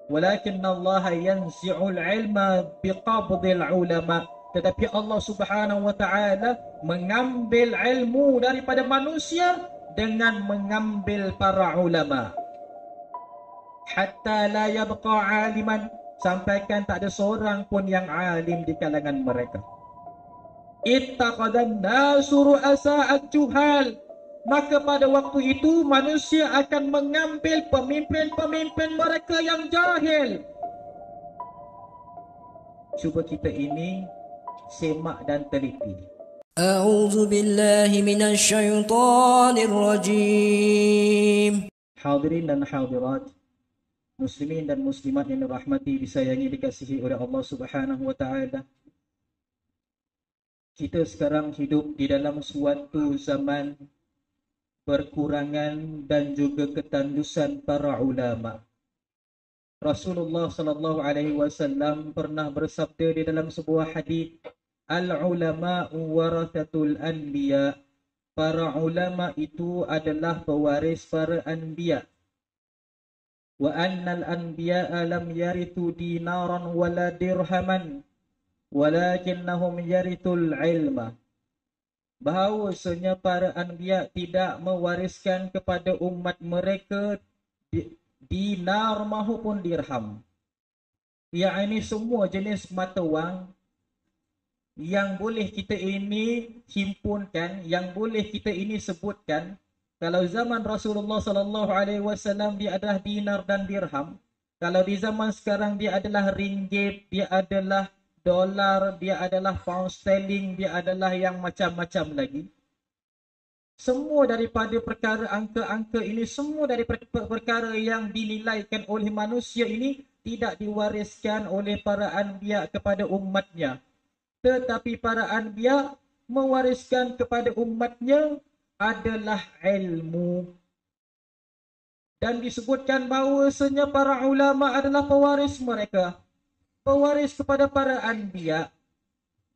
Walakinna Allah yanzi'ul ilma biqabdil ulama. Tetapi Allah Subhanahu wa taala mengambil ilmu daripada manusia dengan mengambil para ulama. Hatta la yabqa aliman, sampaikan tak ada seorang pun yang alim di kalangan mereka. Ittaqadan nasu ru'asa'at juhal, maka pada waktu itu manusia akan mengambil pemimpin-pemimpin mereka yang jahil. Cuba kita ini semak dan teliti. أعوذ بالله من الشيطان الرجيم. Hadirin dan hadirat, muslimin dan muslimat yang dirahmati, disayangi, dikasihi oleh Allah Subhanahu wa taala. Kita sekarang hidup di dalam suatu zaman berkurangan dan juga ketandusan para ulama. Rasulullah sallallahu alaihi wasallam pernah bersabda di dalam sebuah hadis, al-ulama'u warathatul anbiya. Para ulama itu adalah pewaris para anbiya. Wa annal anbiya'a lam yarithu dinaran wala dirhaman, walakinnahum yarithul ilma. Bahawasanya para anbiya tidak mewariskan kepada umat mereka dinar maupun dirham, yakni semua jenis mata wang yang boleh kita ini himpunkan, yang boleh kita ini sebutkan. Kalau zaman Rasulullah sallallahu alaihi wasallam dia adalah dinar dan dirham, kalau di zaman sekarang dia adalah ringgit, dia adalah dolar, dia adalah pound sterling, dia adalah yang macam-macam lagi. Semua daripada perkara angka-angka ini, semua daripada perkara yang dinilaikan oleh manusia ini tidak diwariskan oleh para anbiya kepada umatnya. Tetapi para anbiya mewariskan kepada umatnya adalah ilmu. Dan disebutkan bahawasanya para ulama adalah pewaris mereka, pewaris kepada para anbiya.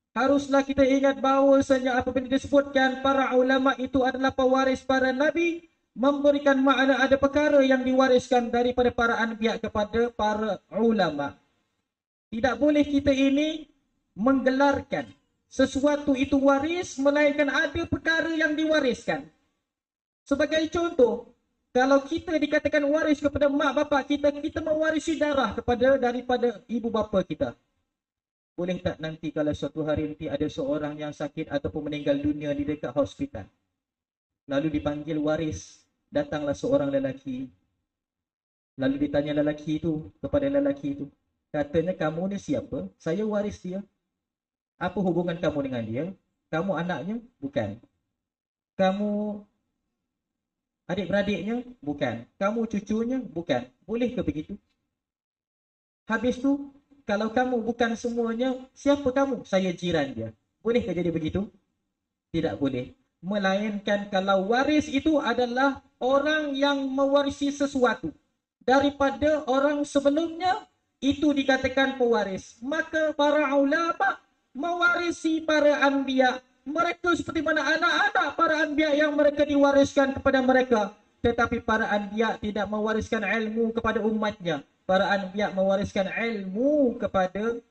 Haruslah kita ingat bahawasanya apabila disebutkan para ulama itu adalah pewaris para nabi, memberikan makna ada perkara yang diwariskan daripada para anbiya kepada para ulama. Tidak boleh kita ini menggelarkan sesuatu itu waris, melainkan ada perkara yang diwariskan. Sebagai contoh, kalau kita dikatakan waris kepada mak bapak kita, kita mewarisi darah daripada ibu bapa kita. Boleh tak nanti kalau suatu hari nanti ada seorang yang sakit ataupun meninggal dunia di dekat hospital, lalu dipanggil waris, datanglah seorang lelaki, lalu ditanya lelaki itu kepada lelaki itu, katanya, kamu ni siapa? Saya waris dia. Apa hubungan kamu dengan dia? Kamu anaknya? Bukan. Kamu adik-beradiknya? Bukan. Kamu cucunya? Bukan. Boleh ke begitu? Habis tu, kalau kamu bukan semuanya, siapa kamu? Saya jiran dia. Boleh ke jadi begitu? Tidak boleh. Melainkan kalau waris itu adalah orang yang mewarisi sesuatu daripada orang sebelumnya, itu dikatakan pewaris. Maka para ulama mewarisi para anbiya. Mereka seperti mana anak-anak para anbiya yang mereka diwariskan kepada mereka. Tetapi para anbiya tidak mewariskan ilmu kepada umatnya. Para anbiya mewariskan ilmu kepada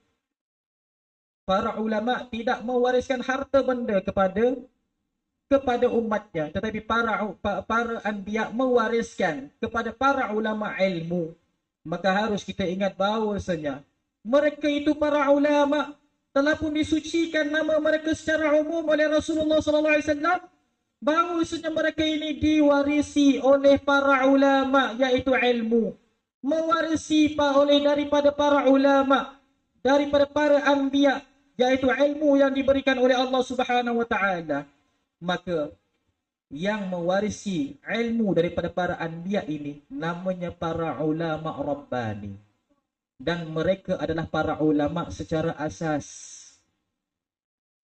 para ulama, tidak mewariskan harta benda kepada umatnya. Tetapi para anbiya mewariskan kepada para ulama ilmu. Maka harus kita ingat bahawasanya mereka itu para ulama telah pun disucikan nama mereka secara umum oleh Rasulullah sallallahu alaihi wasallam, bahawasanya mereka ini diwarisi oleh para ulama, iaitu ilmu. Mewarisi oleh daripada para ulama, daripada para anbiya, iaitu ilmu yang diberikan oleh Allah Subhanahu wa taala. Maka yang mewarisi ilmu daripada para anbiya ini namanya para ulama rabbani. Dan mereka adalah para ulama secara asas.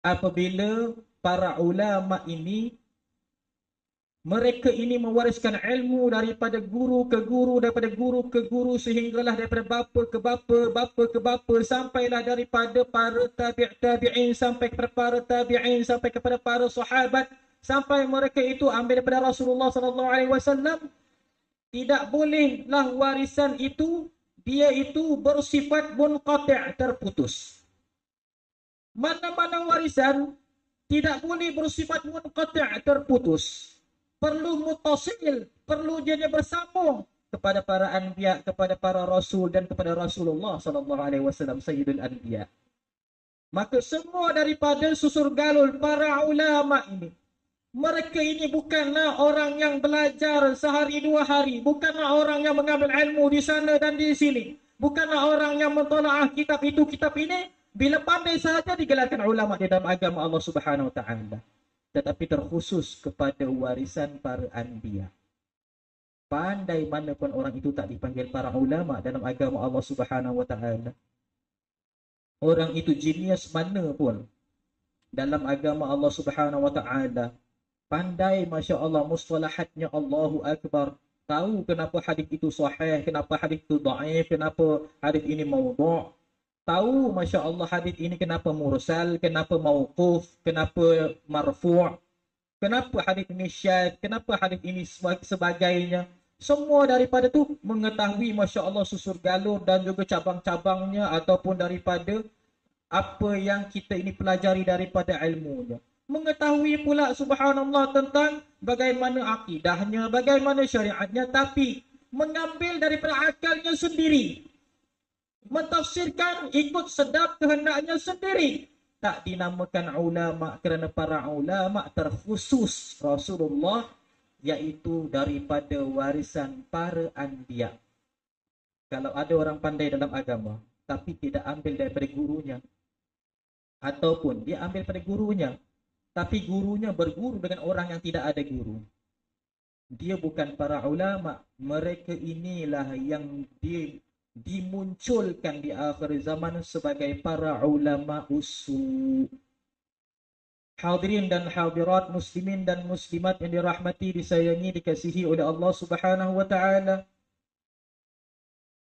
Apabila para ulama ini, mereka ini mewariskan ilmu daripada guru ke guru, daripada guru ke guru, sehinggalah daripada bapa ke bapa, bapa ke bapa, sampailah daripada para tabi'in sampai kepada para tabi'in, sampai kepada para sahabat, sampai mereka itu ambil daripada Rasulullah sallallahu alaihi wasallam. Tidak bolehlah warisan itu dia itu bersifat munqati', terputus. Mana-mana warisan tidak boleh bersifat munqati', terputus. Perlu muttasil, perlu dia bersambung kepada para anbiya, kepada para rasul dan kepada Rasulullah sallallahu alaihi wasallam sayyidul anbiya. Maka semua daripada susur galul para ulama ini, mereka ini bukanlah orang yang belajar sehari dua hari, bukanlah orang yang mengambil ilmu di sana dan di sini, bukanlah orang yang mentolaah kitab itu kitab ini. Bila pandai sahaja digelarkan ulama di dalam agama Allah Subhanahu wa taala, tetapi terkhusus kepada warisan para anbiya. Pandai mana pun orang itu tak dipanggil para ulama dalam agama Allah Subhanahu wa taala. Orang itu jenius mana pun dalam agama Allah Subhanahu wa taala, pandai masya-Allah mustalahatnya, Allahu akbar, tahu kenapa hadis itu sahih, kenapa hadis itu dhaif, kenapa hadis ini maudhu', tahu masya Allah hadis ini kenapa mursal, kenapa mauquf, kenapa marfu', kenapa hadis ini syadz, kenapa hadis ini sebagainya. Semua daripada tu mengetahui masya Allah susur galur dan juga cabang-cabangnya ataupun daripada apa yang kita ini pelajari daripada ilmunya. Mengetahui pula subhanallah tentang bagaimana akidahnya, bagaimana syariatnya, tapi mengambil daripada akalnya sendiri, mentafsirkan ikut sedap kehendaknya sendiri. Tak dinamakan ulama kerana para ulama terkhusus Rasulullah, iaitu daripada warisan para anbiya. Kalau ada orang pandai dalam agama tapi tidak ambil daripada gurunya, ataupun dia ambil daripada gurunya tapi gurunya berguru dengan orang yang tidak ada guru, dia bukan para ulama. Mereka inilah yang dimunculkan di akhir zaman sebagai para ulama usul. Hadirin dan hadirat, muslimin dan muslimat yang dirahmati, disayangi, dikasihi oleh Allah Subhanahu wa taala.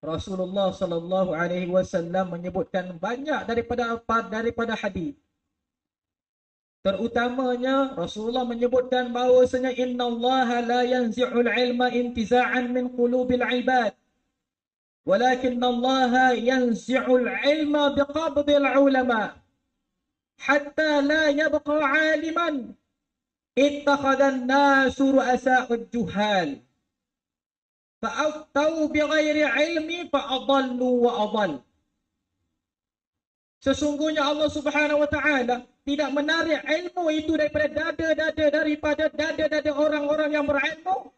Rasulullah sallallahu alaihi wasallam menyebutkan banyak daripada hadis. Terutamanya Rasulullah menyebutkan bahawasanya innallaha la yanzi'ul ilma intiza'an min qulubil ibad, walakinnallaha yanzi'ul ilma biqabdil ulama hatta la yabqa 'aliman ittakhadhan nasu ru'asa'ud juhal fa'aftau bighairi ilmi fa'adallu wa adall. Sesungguhnya Allah Subhanahu wa taala tidak menarik ilmu itu daripada dada orang-orang yang berilmu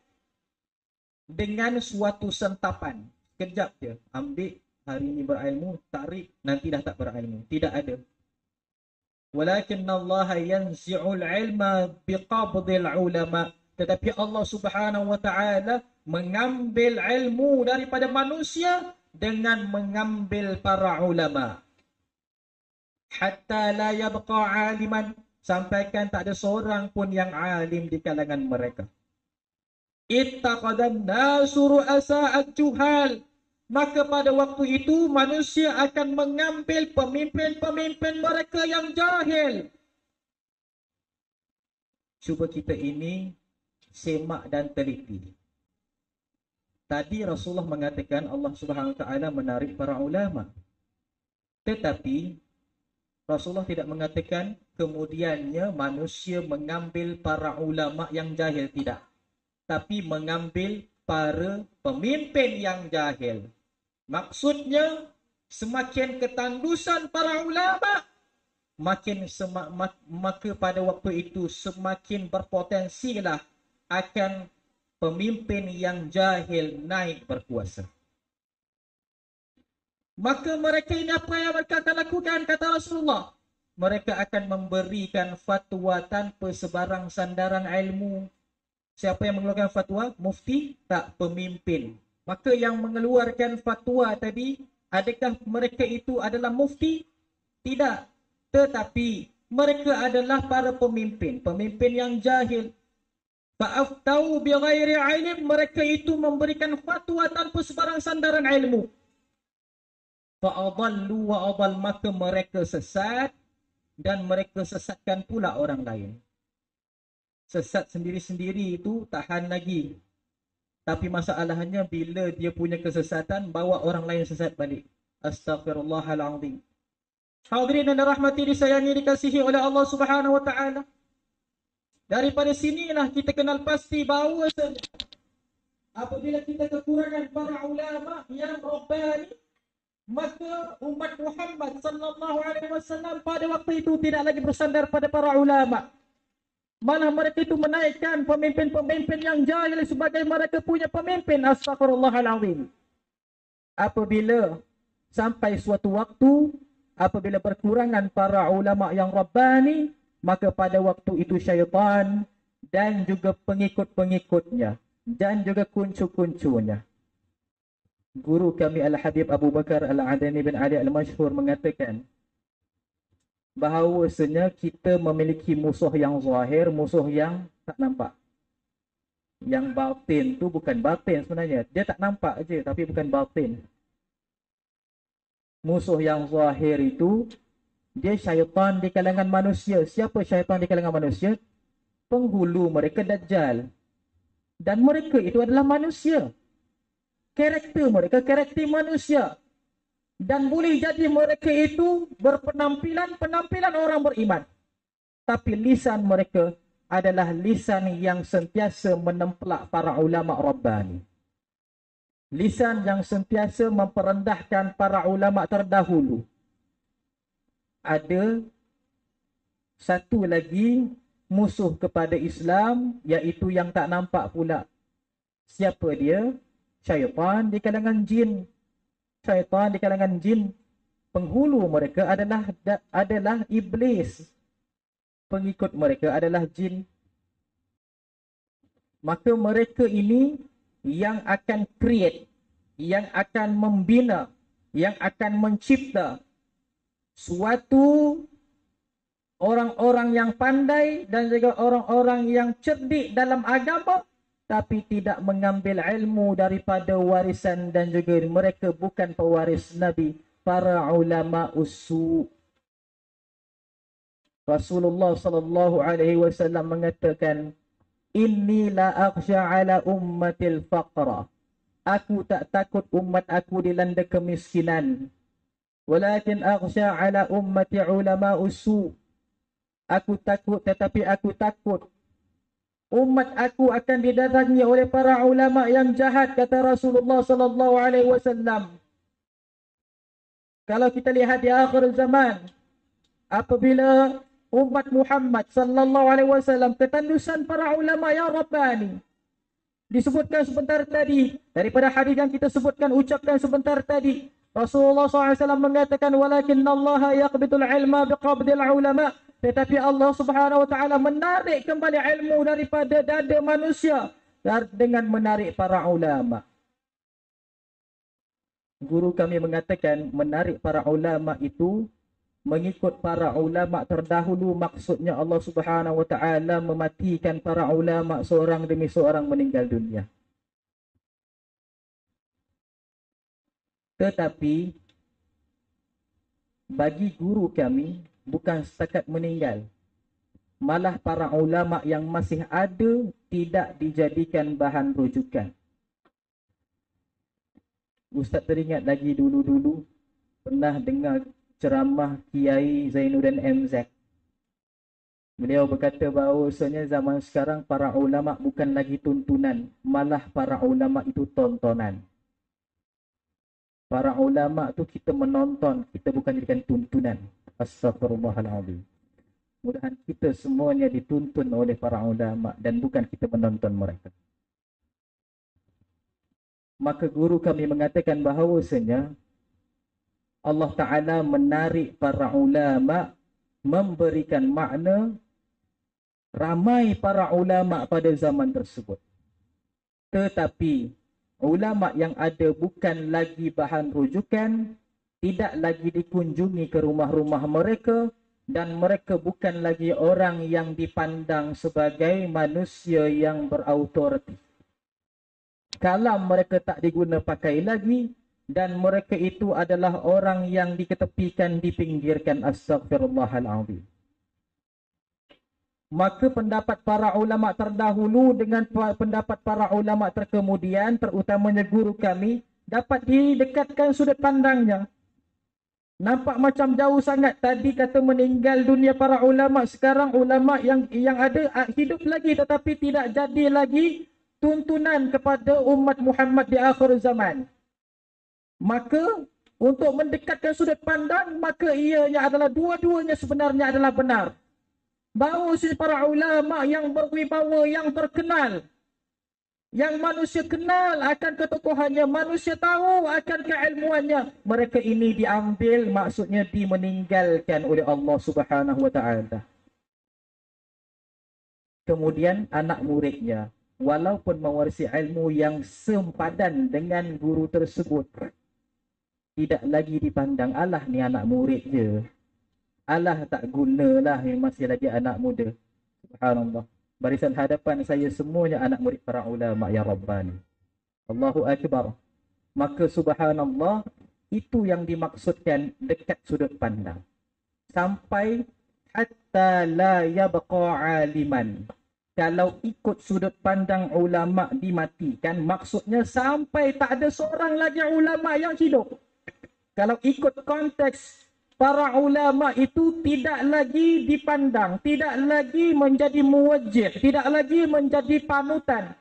dengan suatu sentapan. Kejap je, ambil hari ini berilmu, tarik nanti dah tak berilmu. Tidak ada. Walakinnallaha yanzi'ul ilma biqabdil ulama. Tetapi Allah Subhanahu wa taala mengambil ilmu daripada manusia dengan mengambil para ulama. Hatta la yabqa aliman, sampaikan tak ada seorang pun yang alim di kalangan mereka. Ittaqadan nasu ru'asa'at juhal, maka pada waktu itu manusia akan mengambil pemimpin-pemimpin mereka yang jahil. Cuba kita ini semak dan teliti. Tadi Rasulullah mengatakan Allah Subhanahu wa taala menarik para ulama. Tetapi Rasulullah tidak mengatakan kemudiannya manusia mengambil para ulama yang jahil, tidak. Tapi mengambil para pemimpin yang jahil. Maksudnya semakin ketandusan para ulama, maka pada waktu itu semakin berpotensilah akan pemimpin yang jahil naik berkuasa. Maka mereka ini apa yang mereka akan lakukan, kata Rasulullah? Mereka akan memberikan fatwa tanpa sebarang sandaran ilmu. Siapa yang mengeluarkan fatwa? Mufti? Tak, pemimpin. Maka yang mengeluarkan fatwa tadi, adakah mereka itu adalah mufti? Tidak. Tetapi mereka adalah para pemimpin, pemimpin yang jahil. Fa'aftau bighairi ilm, mereka itu memberikan fatwa tanpa sebarang sandaran ilmu. Fa'adallu wa adall, maka mereka sesat dan mereka sesatkan pula orang lain. Sesat sendiri-sendiri itu tahan lagi. Tapi masalahnya bila dia punya kesesatan, bawa orang lain sesat balik. Astaghfirullahaladzim. Hadirin yang dirahmati, disayangi, dikasihi oleh Allah Subhanahu wa taala. Daripada sinilah kita kenal pasti bahawa apabila kita kekurangan para ulama yang rabbani, maka umat Muhammad sallallahu alaihi wasallam pada waktu itu tidak lagi bersandar pada para ulama. Malah mereka itu menaikkan pemimpin-pemimpin yang jahil sebagai mereka punya pemimpin. Astaghfirullahaladzim. Apabila sampai suatu waktu, apabila berkurangan para ulama yang rabbani, maka pada waktu itu syaitan dan juga pengikut-pengikutnya dan juga kuncu-kuncunya. Guru kami Al-Habib Abu Bakar Al-Adani bin Ali Al-Mashhur mengatakan bahawasanya kita memiliki musuh yang zahir, musuh yang tak nampak. Yang batin tu bukan batin sebenarnya. Dia tak nampak aja tapi bukan batin. Musuh yang zahir itu dia syaitan di kalangan manusia. Siapa syaitan di kalangan manusia? Penghulu mereka Dajjal. Dan mereka itu adalah manusia. Karakter mereka karakter manusia. Dan boleh jadi mereka itu penampilan orang beriman. Tapi lisan mereka adalah lisan yang sentiasa menempelak para ulama rabbani. Lisan yang sentiasa memperendahkan para ulama terdahulu. Ada satu lagi musuh kepada Islam, iaitu yang tak nampak pula. Siapa dia? Syaitan di kalangan jin. Syaitan di kalangan jin, penghulu mereka adalah iblis. Pengikut mereka adalah jin. Maka mereka ini yang akan create, yang akan membina, yang akan mencipta suatu orang-orang yang pandai dan juga orang-orang yang cerdik dalam agama, tapi tidak mengambil ilmu daripada warisan dan juga mereka bukan pewaris Nabi, para ulama usu. Rasulullah sallallahu alaihi wasallam mengatakan, "Inni la akhsha ala ummatil faqra." Aku tak takut umat aku dilanda kemiskinan. Walakin akhsha ala ummati ulama usu. Aku takut, tetapi aku takut umat aku akan didatangi oleh para ulama yang jahat, kata Rasulullah sallallahu alaihi wasallam. Kalau kita lihat di akhir zaman, apabila umat Muhammad sallallahu alaihi wasallam ketandusan para ulama yang rabbani, disebutkan sebentar tadi daripada hadis yang kita ucapkan sebentar tadi, Rasulullah SAW mengatakan, "Walakinnallaha yaqbidul ilma biqabdil ulama." Tetapi Allah Subhanahu wa taala menarik kembali ilmu daripada dada manusia dengan menarik para ulama. Guru kami mengatakan menarik para ulama itu mengikut para ulama terdahulu, maksudnya Allah Subhanahu wa taala mematikan para ulama seorang demi seorang meninggal dunia. Tetapi bagi guru kami bukan setakat meninggal, malah para ulama yang masih ada tidak dijadikan bahan rujukan. Ustaz teringat lagi dulu-dulu pernah dengar ceramah Kiai Zainuddin MZ. Beliau berkata bahawasanya zaman sekarang para ulama bukan lagi tuntunan, malah para ulama itu tontonan. Para ulama tu kita menonton, kita bukan jadikan tuntunan. Astaghfirullahaladzim. Mudah-mudahan kita semuanya dituntun oleh para ulama dan bukan kita menonton mereka. Maka guru kami mengatakan bahawasanya Allah Ta'ala menarik para ulama, memberikan makna ramai para ulama pada zaman tersebut. Tetapi ulama yang ada bukan lagi bahan rujukan, tidak lagi dikunjungi ke rumah-rumah mereka, dan mereka bukan lagi orang yang dipandang sebagai manusia yang berautoriti. Kalam mereka tak diguna pakai lagi, dan mereka itu adalah orang yang diketepikan, dipinggirkan. Astaghfirullahaladzim. Maka pendapat para ulama terdahulu dengan pendapat para ulama terkemudian, terutamanya guru kami, dapat didekatkan sudut pandangnya. Nampak macam jauh sangat. Tadi kata meninggal dunia para ulama, sekarang ulama yang ada hidup lagi tetapi tidak jadi lagi tuntunan kepada umat Muhammad di akhir zaman. Maka untuk mendekatkan sudut pandang, maka ianya adalah dua-duanya sebenarnya adalah benar. Bahawa para ulama yang berwibawa, yang terkenal, yang manusia kenal akan ketokohannya, manusia tahu akan keilmuannya, mereka ini diambil, maksudnya dimeninggalkan oleh Allah Subhanahu wa taala. Kemudian anak muridnya, walaupun mewarisi ilmu yang sempadan dengan guru tersebut, tidak lagi dipandang, alah ni anak murid je, alah tak gunalah, yang masih lagi anak muda. Subhanallah. Barisan hadapan saya semuanya anak murid para ulama ya Rabbani. Allahu Akbar. Maka subhanallah, itu yang dimaksudkan dekat sudut pandang. Sampai hatta la yabqa aliman. Kalau ikut sudut pandang ulama dimatikan, maksudnya sampai tak ada seorang lagi ulama yang hidup. Kalau ikut konteks para ulama itu tidak lagi dipandang, tidak lagi menjadi muwajjih, tidak lagi menjadi panutan,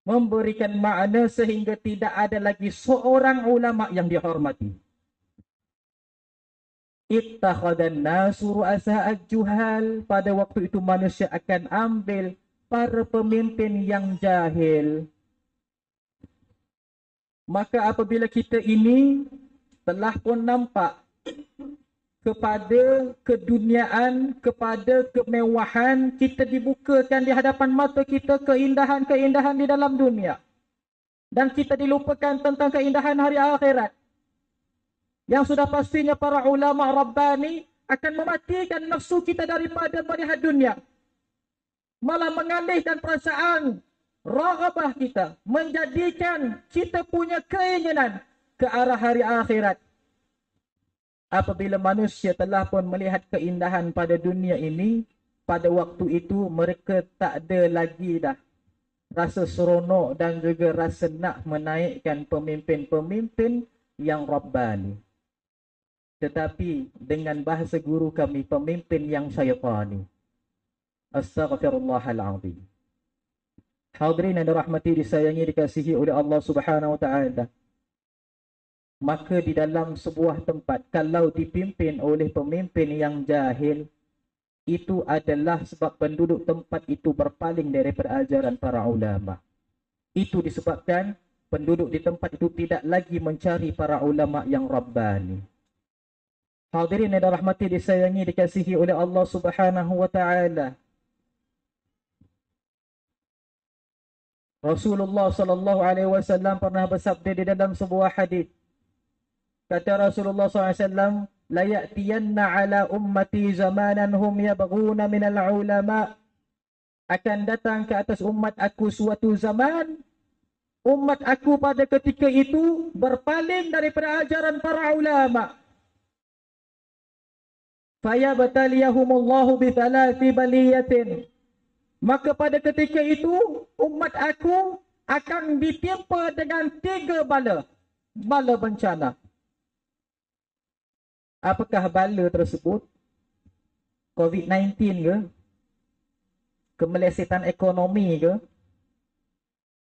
memberikan makna sehingga tidak ada lagi seorang ulama yang dihormati. Ittakhadhan nasu ru'asa al-juhal. Pada waktu itu manusia akan ambil para pemimpin yang jahil. Maka apabila kita ini telah pun nampak kepada keduniaan, kepada kemewahan, kita dibukakan di hadapan mata kita keindahan-keindahan di dalam dunia. Dan kita dilupakan tentang keindahan hari akhirat. Yang sudah pastinya para ulama Rabbani akan mematikan nafsu kita daripada melihat dunia. Malah mengalihkan perasaan raghabah kita, menjadikan kita punya keinginan ke arah hari akhirat. Apabila manusia telah pun melihat keindahan pada dunia ini, pada waktu itu mereka tak ada lagi dah rasa seronok dan juga rasa nak menaikkan pemimpin-pemimpin yang Rabbani. Tetapi dengan bahasa guru kami, pemimpin yang syaitani. Astaghfirullahaladzim. Hadirin yang dirahmati, disayangi, dikasihi oleh Allah Subhanahu wa taala. Maka di dalam sebuah tempat, kalau dipimpin oleh pemimpin yang jahil, itu adalah sebab penduduk tempat itu berpaling daripada ajaran para ulama. Itu disebabkan penduduk di tempat itu tidak lagi mencari para ulama yang Rabbani. Hadirin yang dirahmati, disayangi, dikasihi oleh Allah Subhanahu wa taala. Rasulullah sallallahu alaihi wasallam pernah bersabda di dalam sebuah hadis. Kata Rasulullah SAW, la ya'tiyanna ala ummati zamanan hum yabghuna minal ulama. Akan datang ke atas umat aku suatu zaman, umat aku pada ketika itu berpaling daripada ajaran para ulama. Fayabtaliyahumullahu bi thalathi baliyatin. Maka pada ketika itu umat aku akan ditimpa dengan 3 bala. Bala bencana. Apakah bala tersebut? COVID-19 ke? Kemelesetan ekonomi ke?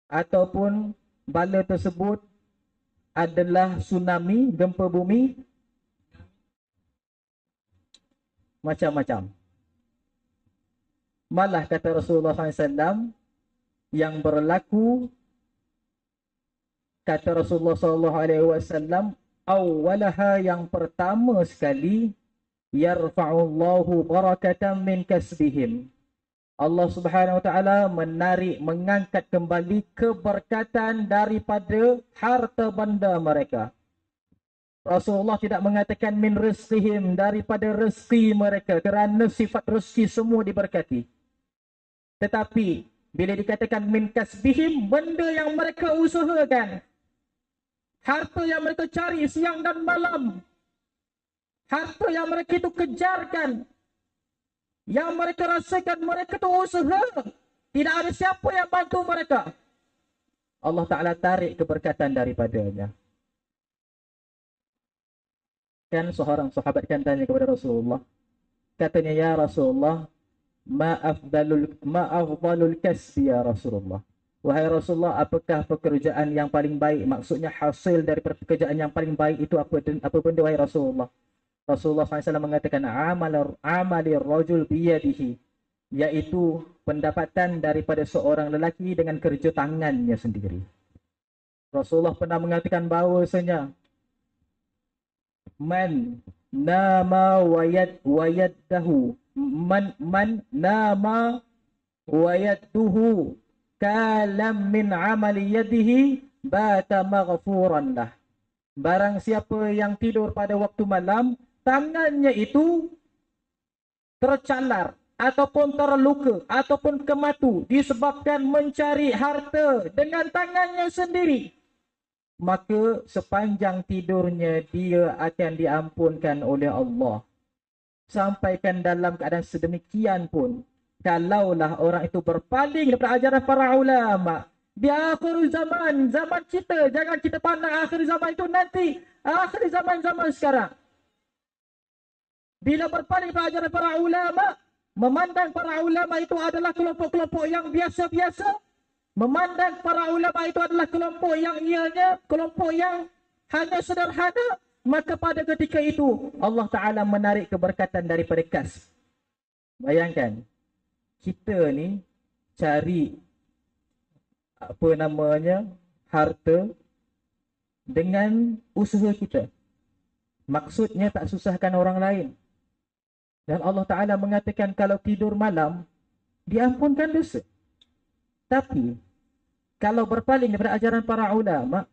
Ataupun bala tersebut adalah tsunami, gempa bumi? Macam-macam. Malah kata Rasulullah SAW, yang berlaku, kata Rasulullah SAW, awalaha, yang pertama sekali, yarfa'ullahu barakatan min kasbihim. Allah Subhanahu wa taala menarik, mengangkat kembali keberkatan daripada harta benda mereka. Rasulullah tidak mengatakan min rizqihim, daripada rezeki mereka, kerana sifat rezeki semua diberkati. Tetapi bila dikatakan min kasbihim, benda yang mereka usahakan, harta yang mereka cari siang dan malam, harta yang mereka itu kejarkan, Yang mereka rasakan mereka tu usaha. Tidak ada siapa yang bantu mereka. Allah Ta'ala tarik keberkatan daripadanya. Kan seorang sahabat kan tanya kepada Rasulullah. Katanya, ya Rasulullah, ma afdalul kasbi ya Rasulullah. Wahai Rasulullah, apakah pekerjaan yang paling baik? Maksudnya hasil dari pekerjaan yang paling baik itu apa benda wahai Rasulullah? Rasulullah SAW mengatakan amali rajul biyadihi, yaitu pendapatan daripada seorang lelaki dengan kerja tangannya sendiri. Rasulullah pernah mengatakan bahawasanya man nama wayaddahu man nama wayadduhu kalam min amali yadihi bata maghfuran lah. Barang siapa yang tidur pada waktu malam, tangannya itu tercalar ataupun terluka ataupun kematu disebabkan mencari harta dengan tangannya sendiri, maka sepanjang tidurnya dia akan diampunkan oleh Allah. Sampaikan dalam keadaan sedemikian pun, kalaulah orang itu berpaling daripada ajaran para ulama di akhir zaman, zaman kita, jangan kita pandang akhir zaman itu nanti, akhir zaman sekarang. Bila berpaling daripada ajaran para ulama, memandang para ulama itu adalah kelompok-kelompok yang biasa-biasa, memandang para ulama itu adalah kelompok yang ianya kelompok yang hanya sederhana, maka pada ketika itu Allah Ta'ala menarik keberkatan daripada kasb. Bayangkan, kita ni cari harta dengan usaha kita. Maksudnya tak susahkan orang lain. Dan Allah Ta'ala mengatakan kalau tidur malam, diampunkan dosa. Tapi, kalau berpaling daripada ajaran para ulama,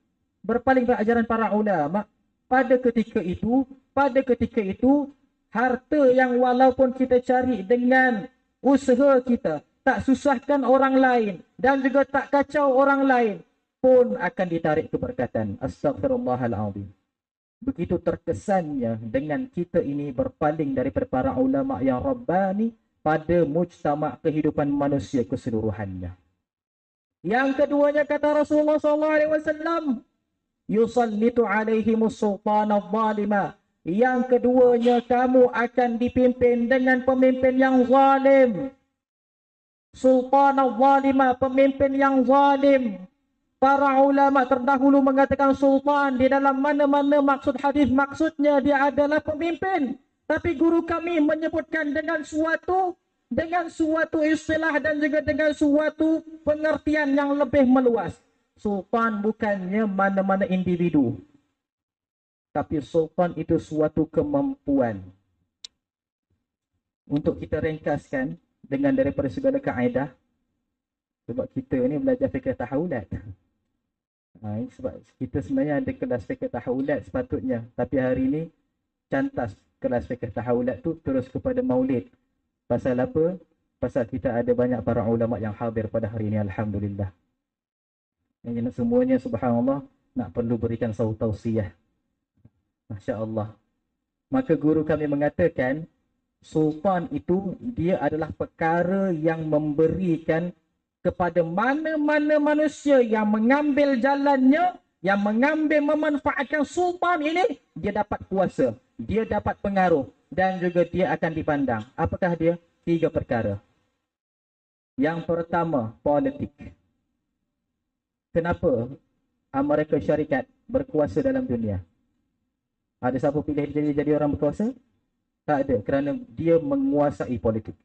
pada ketika itu, harta yang walaupun kita cari dengan usaha kita, tak susahkan orang lain, dan juga tak kacau orang lain, pun akan ditarik keberkatan. Astaghfirullahaladzim. Begitu terkesannya dengan kita ini berpaling daripada para ulama yang Rabbani pada mujtama' kehidupan manusia keseluruhannya. Yang keduanya kata Rasulullah SAW, yusallitu alaihimus sultanal zalima. Yang keduanya, kamu akan dipimpin dengan pemimpin yang zalim. Sultanal zalima, pemimpin yang zalim. Para ulama terdahulu mengatakan sultan di dalam mana-mana maksud hadis, maksudnya dia adalah pemimpin. Tapi guru kami menyebutkan dengan suatu istilah dan juga dengan suatu pengertian yang lebih meluas. Sultan bukannya mana-mana individu, tapi sultan itu suatu kemampuan. Untuk kita ringkaskan dengan daripada segala kaedah, sebab kita ni belajar fikir tahawulat. Sebab kita sebenarnya ada kelas fikir tahawulat sepatutnya, tapi hari ni cantas kelas fikir tahawulat tu terus kepada maulid. Pasal apa? Pasal kita ada banyak para ulama yang hadir pada hari ini, alhamdulillah. Yang semuanya subhanallah nak perlu berikan satu tausiah. Masya-Allah. Maka guru kami mengatakan sultan itu dia adalah perkara yang memberikan kepada mana-mana manusia yang mengambil jalannya, yang mengambil memanfaatkan sultan ini, dia dapat kuasa, dia dapat pengaruh, dan juga dia akan dipandang. Apakah dia? 3 perkara. Yang pertama, politik. Kenapa Amerika Syarikat berkuasa dalam dunia? Ada siapa pilih jadi orang berkuasa? Tak ada, kerana dia menguasai politik.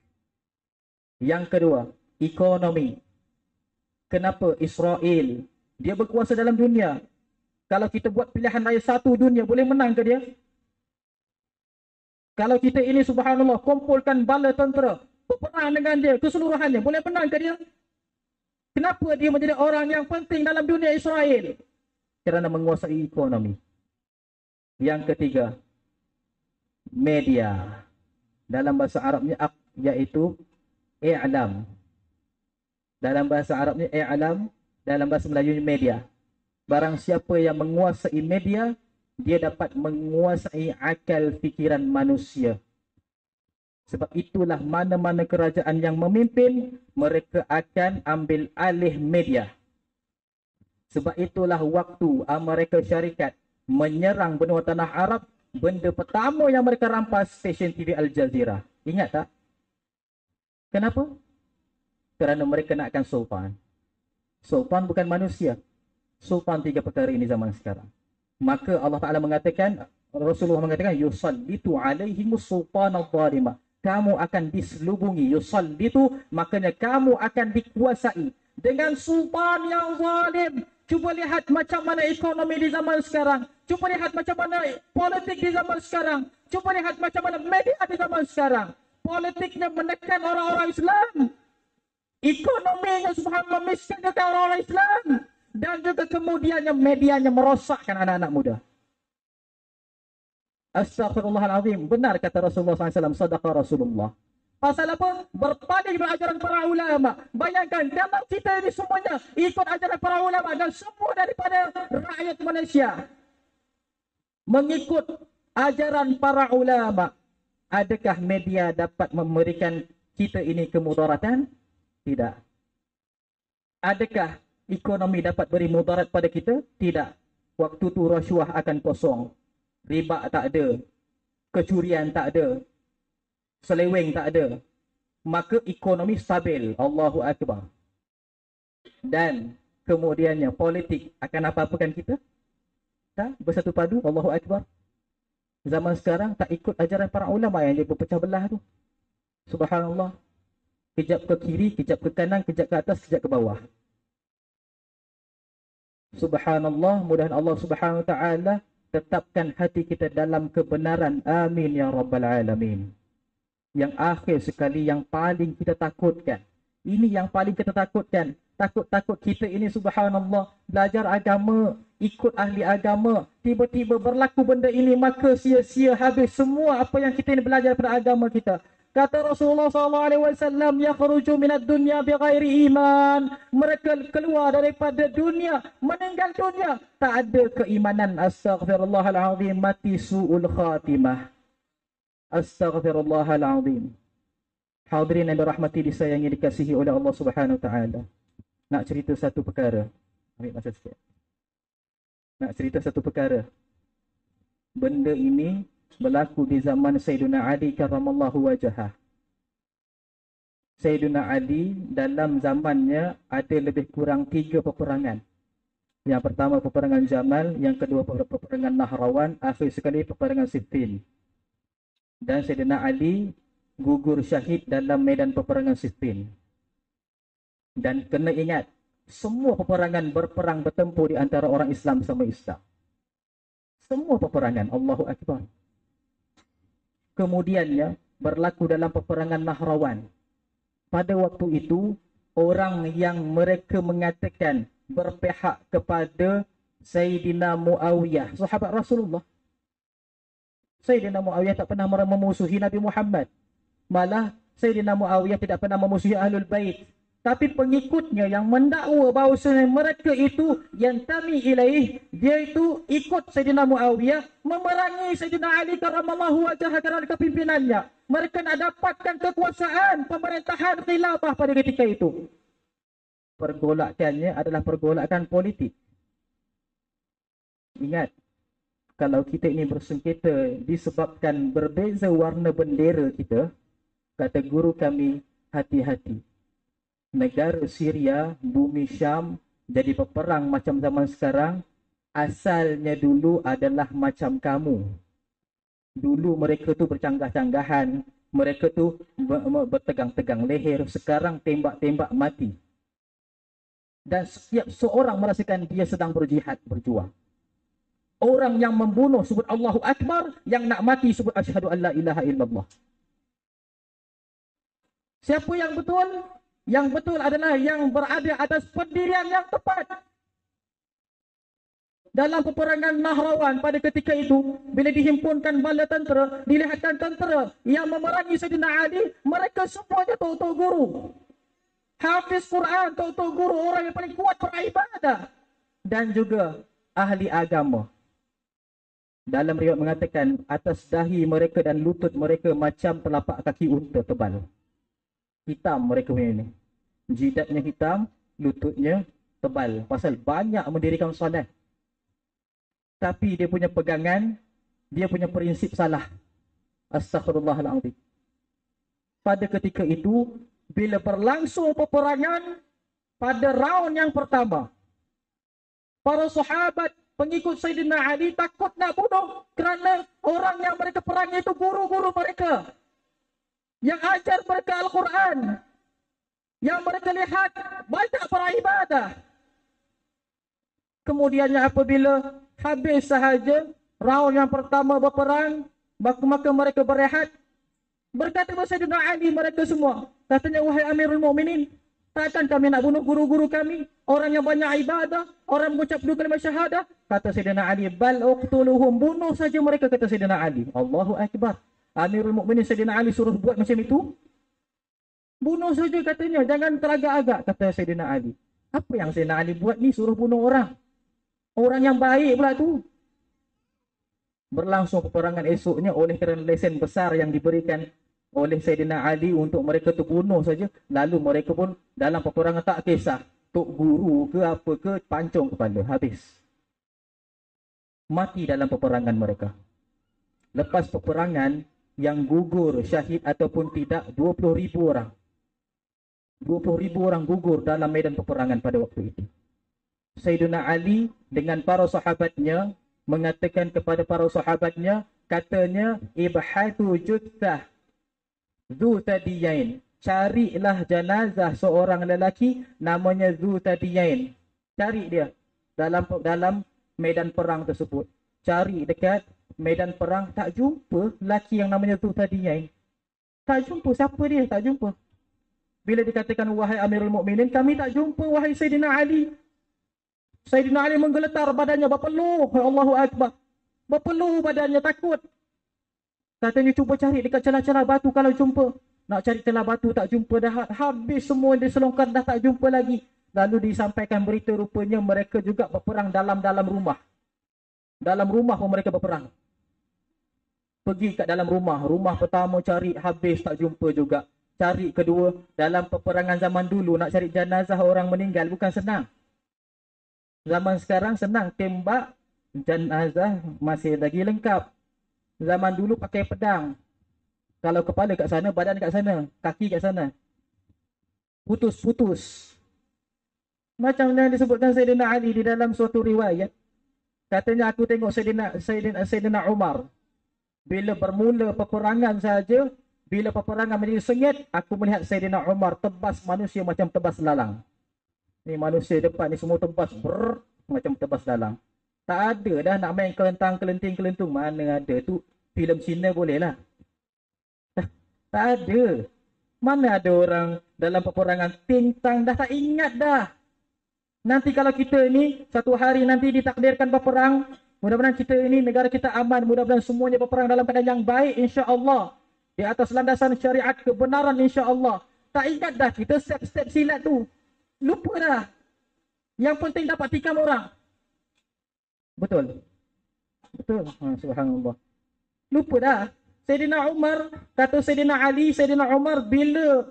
Yang kedua, ekonomi. Kenapa Israel dia berkuasa dalam dunia? Kalau kita buat pilihan raya satu dunia, boleh menang ke dia? Kalau kita ini subhanallah kumpulkan bala tentera, berperang dengan dia keseluruhannya, boleh menang ke dia? Kenapa dia menjadi orang yang penting dalam dunia Israel? Kerana menguasai ekonomi. Yang ketiga, media. Dalam bahasa Arabnya iaitu i'lam. Dalam bahasa Arabnya i'lam, dalam bahasa Melayunya media. Barang siapa yang menguasai media, dia dapat menguasai akal fikiran manusia. Sebab itulah mana-mana kerajaan yang memimpin, mereka akan ambil alih media. Sebab itulah waktu Amerika Syarikat menyerang benua tanah Arab, benda pertama yang mereka rampas stesen TV Al Jazeera. Ingat tak? Kenapa? Kerana mereka nakkan sultan. Sultan bukan manusia. Sultan 3 perkara ini zaman sekarang. Maka Allah Ta'ala mengatakan, Rasulullah mengatakan, yusallitu alaihimus sultanal zalimah. Kamu akan diselubungi. Yusallitu, maknanya kamu akan dikuasai dengan sultan yang zalim. Cuba lihat macam mana ekonomi di zaman sekarang. Cuba lihat macam mana politik di zaman sekarang. Cuba lihat macam mana media di zaman sekarang. Politiknya menekan orang-orang Islam. Ekonominya subhanallah memiskinkan orang-orang Islam. Dan juga kemudiannya medianya merosakkan anak-anak muda. Astaghfirullahalazim. Benar kata Rasulullah SAW. Sadaqah Rasulullah. Pasal apa? Berpaling dengan ajaran para ulama. Bayangkan, dalam kita ini semuanya ikut ajaran para ulama. Dan semua daripada rakyat Malaysia mengikut ajaran para ulama. Adakah media dapat memberikan kita ini kemudaratan? Tidak. Adakah ekonomi dapat beri mudarat pada kita? Tidak. Waktu tu rasuah akan kosong. Riba tak ada. Kecurian tak ada. Seleweng tak ada. Maka ekonomi stabil. Allahu Akbar. Dan kemudiannya politik akan apa-apakan kita? Tak? Bersatu padu. Allahu Akbar. Zaman sekarang tak ikut ajaran para ulama yang dia berpecah belah tu. Subhanallah. Kejap ke kiri, kejap ke kanan, kejap ke atas, kejap ke bawah. Subhanallah, mudah Allah Subhanahu wa taala tetapkan hati kita dalam kebenaran. Amin ya rabbal alamin. Yang akhir sekali, yang paling kita takutkan. Ini yang paling kita takutkan. Takut-takut kita ini subhanallah belajar agama, ikut ahli agama, tiba-tiba berlaku benda ini, maka sia-sia habis semua apa yang kita ini belajar pada agama kita. Kata Rasulullah SAW, yakhruju minad dunya bighairi iman. Mereka keluar daripada dunia, meninggal dunia, tak ada keimanan. Astaghfirullahalazim, mati su'ul khatimah. Astaghfirullahalazim. Hadirin yang dirahmati, disayangi, dikasihi oleh Allah Subhanahu wa taala. Nak cerita satu perkara. Ambil masa sikit. Nak cerita satu perkara. Benda ini berlaku di zaman Sayyidina Ali karramallahu wajhah. Sayyidina Ali dalam zamannya ada lebih kurang 3 peperangan. Yang pertama peperangan Jamal, yang kedua peperangan Nahrawan, akhir sekali peperangan Siffin. Dan Sayyidina Ali gugur syahid dalam medan peperangan Siffin. Dan kena ingat, semua peperangan berperang bertempur di antara orang Islam sama Islam. Semua peperangan, Allahu Akbar. Kemudiannya berlaku dalam peperangan Nahrawan. Pada waktu itu, orang yang mereka mengatakan berpihak kepada Sayyidina Muawiyah, sahabat Rasulullah. Sayyidina Muawiyah tak pernah memusuhi Nabi Muhammad. Malah Sayyidina Muawiyah tidak pernah memusuhi Ahlul Bait. Tapi pengikutnya yang mendakwa bahawasanya mereka itu yang tami ilaih, dia itu ikut Sayyidina Muawiyah, memerangi Sayyidina Ali karramallahu wajhah kerana kepimpinannya. Mereka nak dapatkan kekuasaan pemerintahan khilafah pada ketika itu. Pergolakannya adalah pergolakan politik. Ingat, kalau kita ini bersengketa disebabkan berbeza warna bendera kita, kata guru kami, hati-hati. Negara Syria, bumi Syam jadi berperang macam zaman sekarang, asalnya dulu adalah macam kamu. Dulu mereka tu bercanggah-canggahan, mereka tu bertegang-tegang leher, sekarang tembak-tembak mati. Dan setiap seorang merasakan dia sedang berjihad, berjuang. Orang yang membunuh sebut Allahu Akbar, yang nak mati sebut asyhadu an la ilaha illallah. Siapa yang betul? Yang betul adalah yang berada atas pendirian yang tepat. Dalam peperangan Nahrawan pada ketika itu, bila dihimpunkan bala tentera, dilihatkan tentera yang memerangi Sayyidina Ali, mereka semuanya tok-tok guru. Hafiz Quran, tok-tok guru, orang yang paling kuat beribadah. Dan juga ahli agama. Dalam riwayat mengatakan atas dahi mereka dan lutut mereka macam telapak kaki unta tebal. Hitam mereka punya ni. Jidatnya hitam, lututnya tebal. Pasal banyak mendirikan solat. Tapi dia punya pegangan, dia punya prinsip salah. Astaghfirullahaladzim. Pada ketika itu, bila berlangsung peperangan pada round yang pertama, para sahabat pengikut Sayyidina Ali takut nak bunuh kerana orang yang mereka perangi itu guru-guru mereka yang ajar mereka Al-Quran, yang mereka lihat banyak para ibadah. Kemudiannya apabila habis sahaja round yang pertama berperang, maka mereka berehat. Berkata kepada Sayyidina Ali mereka semua, katanya, wahai Amirul Mukminin, takkan kami nak bunuh guru-guru kami, orang yang banyak ibadah, orang mengucap dua kalimat syahadah? Kata Sayyidina Ali, bal uqtuluhum, bunuh saja mereka, kata Sayyidina Ali. Allahu Akbar. Amirul Mukminin Sayyidina Ali suruh buat macam itu? Bunuh saja katanya, jangan teragak-agak, kata Sayyidina Ali. Apa yang Sayyidina Ali buat ni, suruh bunuh orang? Orang yang baik pula tu. Berlangsung peperangan esoknya oleh kerana lesen besar yang diberikan oleh Sayyidina Ali untuk mereka tu bunuh saja. Lalu mereka pun dalam peperangan tak kisah tok guru ke apa ke, pancung kepala, habis. Mati dalam peperangan mereka. Lepas peperangan, yang gugur syahid ataupun tidak 20,000 orang. 20,000 orang gugur dalam medan peperangan pada waktu itu. Sayyidina Ali dengan para sahabatnya mengatakan kepada para sahabatnya, katanya, ibhatu juthah Zu Tadiyain, carilah jenazah seorang lelaki namanya Zu Tadiyain. Cari dia dalam medan perang tersebut. Cari dekat medan perang, tak jumpa lelaki yang namanya Zu Tadiyain. Tak jumpa, siapa dia? Tak jumpa. Bila dikatakan, wahai Amirul Mukminin, kami tak jumpa wahai Sayyidina Ali. Sayyidina Ali menggeletar badannya, berpeluh, Allahu Akbar. Berpeluh badannya, takut. Katanya, cuba cari dekat celah-celah batu kalau jumpa. Nak cari celah batu tak jumpa, dah habis semua diselongkar, dah tak jumpa lagi. Lalu disampaikan berita rupanya mereka juga berperang dalam rumah. Dalam rumah pun mereka berperang. Pergi kat dalam rumah. Rumah pertama cari, habis tak jumpa juga. Cari kedua, dalam peperangan zaman dulu nak cari jenazah orang meninggal bukan senang. Zaman sekarang senang, tembak, jenazah masih lagi lengkap. Zaman dulu pakai pedang. Kalau kepala kat sana, badan kat sana, kaki kat sana. Putus-putus. Macam yang disebutkan Sayyidina Ali di dalam suatu riwayat. Katanya, aku tengok Sayyidina Umar. Bila bermula peperangan saja, bila peperangan menjadi sengit, aku melihat Sayyidina Umar tebas manusia macam tebas lalang. Ni manusia depan ni semua tebas, macam tebas lalang. Tak ada dah nak main kelentang, kelenting-kelentung. Mana ada tu, filem Cina boleh lah. Tak ada. Mana ada orang dalam peperangan tintang, dah tak ingat dah. Nanti kalau kita ni, satu hari nanti ditakdirkan berperang, mudah-mudahan kita ini, negara kita aman, mudah-mudahan semuanya berperang dalam keadaan yang baik, insya-Allah. Di atas landasan syariat kebenaran, insya-Allah. Tak ingat dah kita step-step silat tu. Lupa dah. Yang penting dapat tikam orang. Betul. Betul. Subhanallah. Lupa dah. Sayyidina Umar, kata Sayyidina Ali, Sayyidina Umar, bila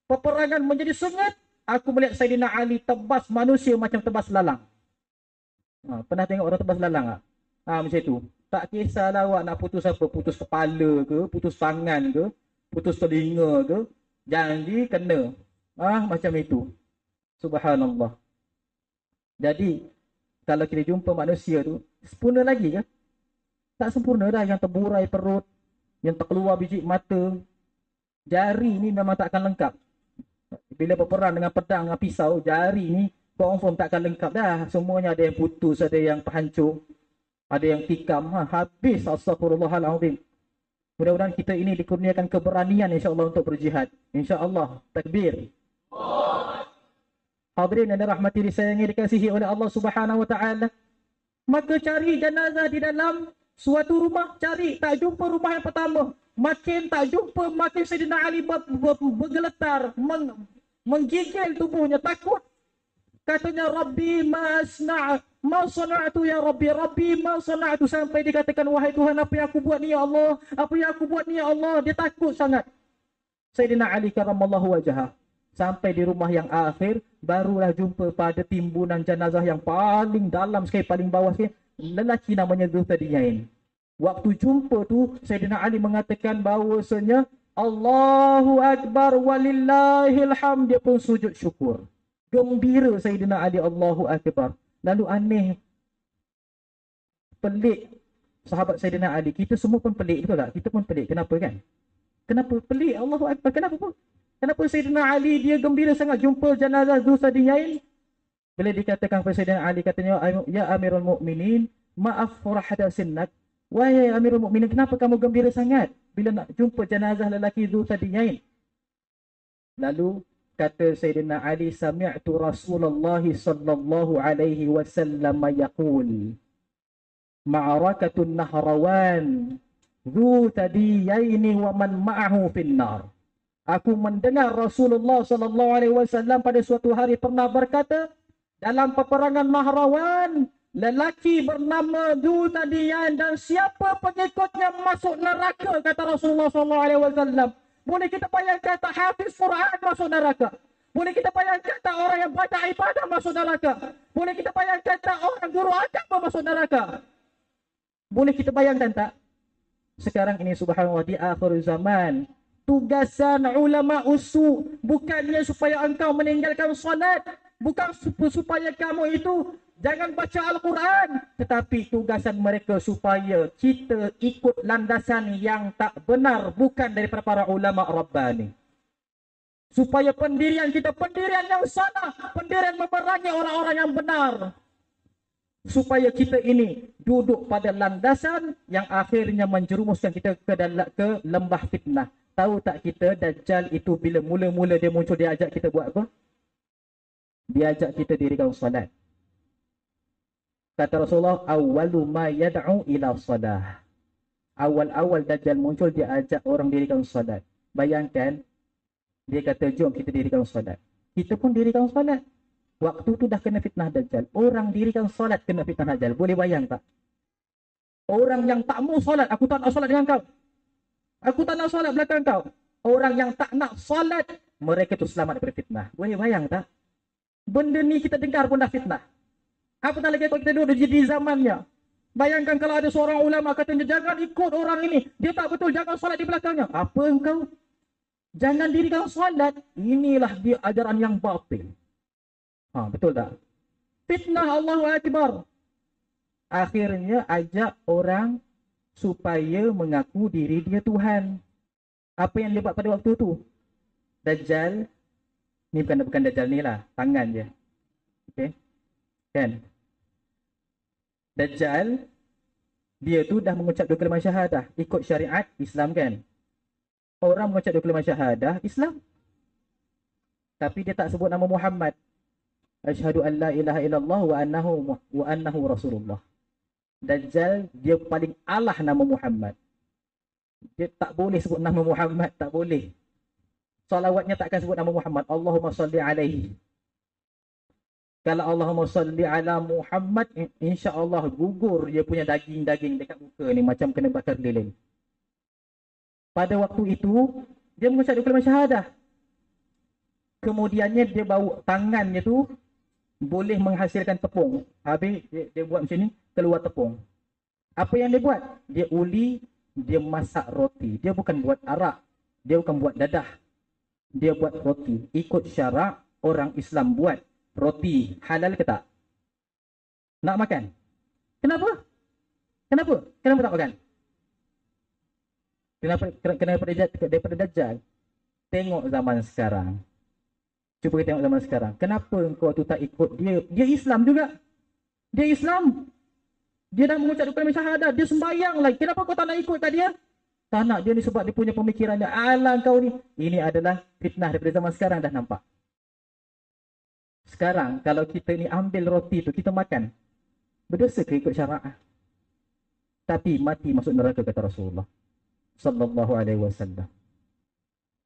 peperangan menjadi sengit, aku melihat Sayyidina Ali tebas manusia macam tebas lalang. Pernah tengok orang tebas lalang tak? Macam tu. Tak kisahlah awak nak putus apa, putus kepala ke, putus tangan ke, putus telinga ke, janji kena. Macam itu. Subhanallah. Jadi, kalau kita jumpa manusia tu, sempurna lagi ke? Tak sempurna dah, yang terburai perut, yang terkeluar biji mata. Jari ni memang tak akan lengkap. Bila berperang dengan pedang, dengan pisau, jari ni confirm tak akan lengkap dah. Semuanya ada yang putus, ada yang terhancur, ada yang tikam. Habis, astagfirullahaladzim. Mudah-mudahan kita ini dikurniakan keberanian insya-Allah untuk berjihad. Insya-Allah. Takbir. Hadirin yang dirahmati, disayangi, dikasihi oleh Allah Subhanahu wa taala. Maka cari jenazah di dalam suatu rumah, cari, tak jumpa rumah yang pertama. Makin tak jumpa, makin Sayyidina Ali bergeletar, menggigil tubuhnya, takut. Katanya, Rabbi Ma sana'tu ya Rabbi, Rabbi ma sana'tu, sampai dikatakan, wahai Tuhan, apa yang aku buat ni ya Allah, apa yang aku buat ni ya Allah. Dia takut sangat. Sayyidina Ali karamallahu wajhah, sampai di rumah yang akhir, barulah jumpa pada timbunan jenazah yang paling dalam sekali, paling bawah sekali, lelaki namanya Dzulkarnain. Waktu jumpa tu, Sayyidina Ali mengatakan bahawasanya Allahu Akbar walillahil hamd. Dia pun sujud syukur. Gembira Sayyidina Ali, Allahu Akbar. Lalu aneh, pelik sahabat Sayyidina Ali. Kita semua pun pelik, betul tak? Kita pun pelik. Kenapa kan? Kenapa pelik? Allahu Akbar. Kenapa pun? Kenapa Sayyidina Ali dia gembira sangat jumpa jenazah Dzulkarnain? Bila dikatakan kepada Sayyidina Ali, katanya, ya Amirul Mukminin, maaf furahada sinnak. Wahai Amirul Mukminin, kenapa kamu gembira sangat bila nak jumpa jenazah lelaki Dzulkarnain? Lalu kata Sayyidina Ali, sami'tu Rasulullah sallallahu alaihi wasallam yaqul, ma'arakatun Nahrawan Dzulkarnain wa man ma'ahu finnar. Aku mendengar Rasulullah sallallahu alaihi wasallam pada suatu hari pernah berkata, dalam peperangan Nahrawan, lelaki bernama Dzulkarnain dan siapa pengikutnya masuk neraka, kata Rasulullah sallallahu alaihi wasallam. Boleh kita bayangkan tak hafiz Quran masuk neraka? Boleh kita bayangkan tak orang yang banyak ibadah masuk neraka? Boleh kita bayangkan tak orang guru agama masuk neraka? Boleh kita bayangkan tak? Sekarang ini subhanallah, di akhir zaman, tugasan ulama usul bukannya supaya engkau meninggalkan solat, bukan supaya kamu itu jangan baca Al-Quran, tetapi tugasan mereka supaya kita ikut landasan yang tak benar, bukan daripada para ulama Rabbani. Supaya pendirian kita pendirian yang salah, pendirian memerangi orang-orang yang benar. Supaya kita ini duduk pada landasan yang akhirnya menjerumuskan kita ke lembah fitnah. Tahu tak kita, Dajjal itu bila mula-mula dia muncul, dia ajak kita buat apa? Dia ajak kita dirikan solat. Kata Rasulullah, awwalu ma yad'u ila salah. Awal-awal Dajjal muncul, dia ajak orang dirikan solat. Bayangkan, dia kata, jom kita dirikan solat. Kita pun dirikan solat. Waktu tu dah kena fitnah Dajjal. Orang dirikan solat kena fitnah Dajjal. Boleh bayang tak? Orang yang tak mau solat, aku tak nak solat dengan kau. Aku tak nak solat belakang kau. Orang yang tak nak solat, mereka tu selamat daripada fitnah. Boleh bayang tak? Benda ni kita dengar pun dah fitnah. Apatah lagi kalau kita duduk di zamannya. Bayangkan kalau ada seorang ulama katanya, jangan ikut orang ini. Dia tak betul, jangan solat di belakangnya. Apa engkau? Jangan dirikan solat. Inilah dia ajaran yang batil. Betul tak? Fitnah, Allahu Akbar. Akhirnya ajak orang supaya mengaku diri dia Tuhan. Apa yang dia buat pada waktu tu? Dajjal, ni bukan Dajjal ni lah, tangan dia. Okay? Kan? Dajjal, dia tu dah mengucap dua kalimah syahadah, ikut syariat Islam kan? Orang mengucap dua kalimah syahadah, Islam. Tapi dia tak sebut nama Muhammad. Asyhadu an la ilaha illallah wa annahu Rasulullah. Dajjal, dia paling alah nama Muhammad. Dia tak boleh sebut nama Muhammad, tak boleh. Salawatnya takkan sebut nama Muhammad. Allahumma salli alaihi. Kalau Allahumma salli ala Muhammad, insya-Allah gugur dia punya daging-daging dekat muka ni, macam kena bakar lilin. Pada waktu itu, dia mengucap dua kalimah syahadah. Kemudiannya dia bawa tangannya tu boleh menghasilkan tepung. Habis dia buat macam ni, keluar tepung. Apa yang dia buat? Dia uli, dia masak roti. Dia bukan buat arak, dia bukan buat dadah. Dia buat roti. Ikut syarak orang Islam buat roti. Halal ke tak? Nak makan? Kenapa? Kenapa? Kenapa tak makan? Kenapa daripada Dajjal? Tengok zaman sekarang. Cuba kita tengok zaman sekarang. Kenapa engkau tu tak ikut dia? Dia Islam juga. Dia Islam. Dia dah mengucap dua kalimah syahadah. Dia sembahyang lagi. Kenapa kau tak nak ikut kat dia? Tak nak dia ni sebab dia punya pemikirannya. Alah kau ni. Ini adalah fitnah daripada zaman sekarang, dah nampak. Sekarang kalau kita ni ambil roti tu, kita makan. Berdosa ke ikut syarak? Tapi mati masuk neraka, kata Rasulullah sallallahu alaihi wasallam.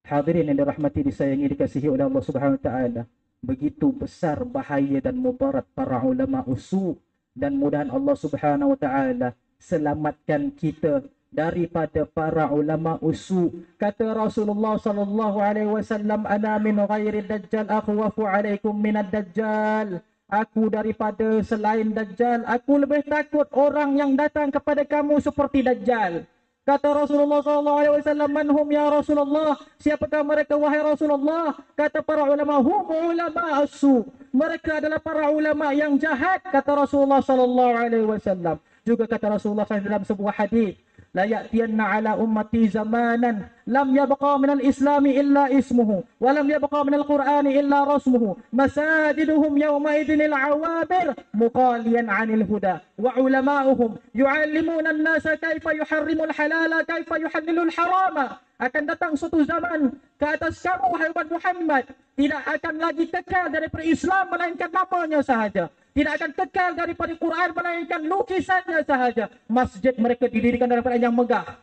Hadirin yang dirahmati, disayangi, dikasihi oleh Allah Subhanahu wa taala. Begitu besar bahaya dan mudarat para ulama usul dan mudahan Allah Subhanahu wa taala selamatkan kita daripada para ulama usu. Kata Rasulullah sallallahu alaihi wasallam, ana min ghairi dajjal akhwafu alaikum minad dajjal. Aku daripada selain dajjal, aku lebih takut orang yang datang kepada kamu seperti dajjal. Kata Rasulullah sallallahu alaihi wasallam, man hum ya Rasulullah? Siapakah mereka wahai Rasulullah? Kata para ulama, hum ulama as-su. Mereka adalah para ulama yang jahat, kata Rasulullah sallallahu alaihi wasallam. Juga kata Rasulullah SAW dalam sebuah hadis, la ya'tiyanna ala ummati zamanan lam yabqa min al-islami illa ismuhu wa lam yabqa min al-qur'ani illa rasmuhu masajiduhum yawma idinil awabir muqaliyan 'anil huda wa ulama'uhum yu'allimuna an-nasa kaifa yuharrimul halala kaifa yuhallilul harama. Akan datang suatu zaman ke atas kamu wahai umat Muhammad, tidak akan lagi kekal daripada Islam melainkan namanya sahaja. Tidak akan kekal daripada Quran melainkan lukisannya sahaja. Masjid mereka didirikan daripada yang megah,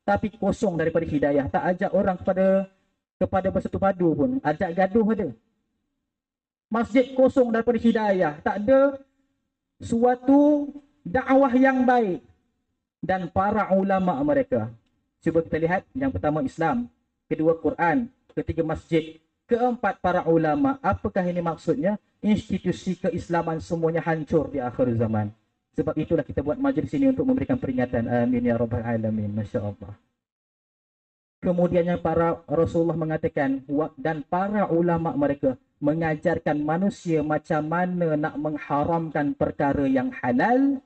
tapi kosong daripada hidayah. Tak ajak orang kepada bersatu padu pun, ajak gaduh ada. Masjid kosong daripada hidayah, tak ada suatu dakwah yang baik. Dan para ulama mereka, cuba kita lihat, yang pertama Islam, kedua Quran, ketiga masjid, keempat para ulama. Apakah ini maksudnya? Institusi keislaman semuanya hancur di akhir zaman. Sebab itulah kita buat majlis ini untuk memberikan peringatan. Amin ya rabbal alamin. Masya Allah. Kemudiannya para Rasulullah mengatakan, dan para ulama mereka mengajarkan manusia macam mana nak mengharamkan perkara yang halal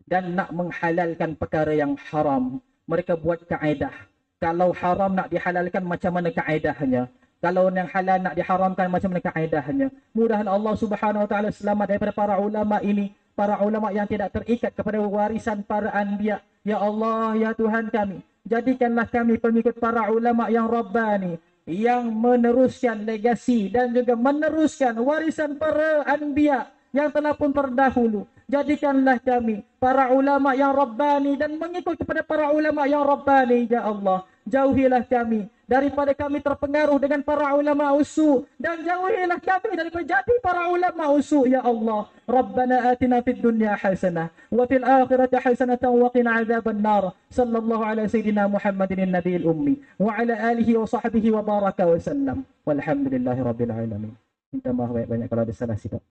dan nak menghalalkan perkara yang haram. Mereka buat kaedah. Kalau haram nak dihalalkan, macam mana kaedahnya? Kalau yang halal nak diharamkan, macam mana kaedahnya? Mudahan Allah Subhanahu wa taala selamat daripada para ulama ini, para ulama yang tidak terikat kepada warisan para anbiya. Ya Allah, ya Tuhan kami, jadikanlah kami pengikut para ulama yang rabbani, yang meneruskan legasi dan juga meneruskan warisan para anbiya yang telah pun terdahulu. Jadikanlah kami para ulama yang rabbani dan mengikut kepada para ulama yang rabbani. Ya Allah, jauhilah kami daripada kami terpengaruh dengan para ulama usu, dan jauhilah kami daripada jadi para ulama usu. Ya Allah, Rabbana atina fid dunya hasanah wa fil akhirati hasanatan wa qina adzaban nar. Sallallahu ala sayyidina Muhammadin nabiyil ummi wa ala alihi wa sahbihi wa baraka wa sallam. Walhamdulillahi rabbil alamin. Minta maaf banyak-banyak kalau ada salah silap.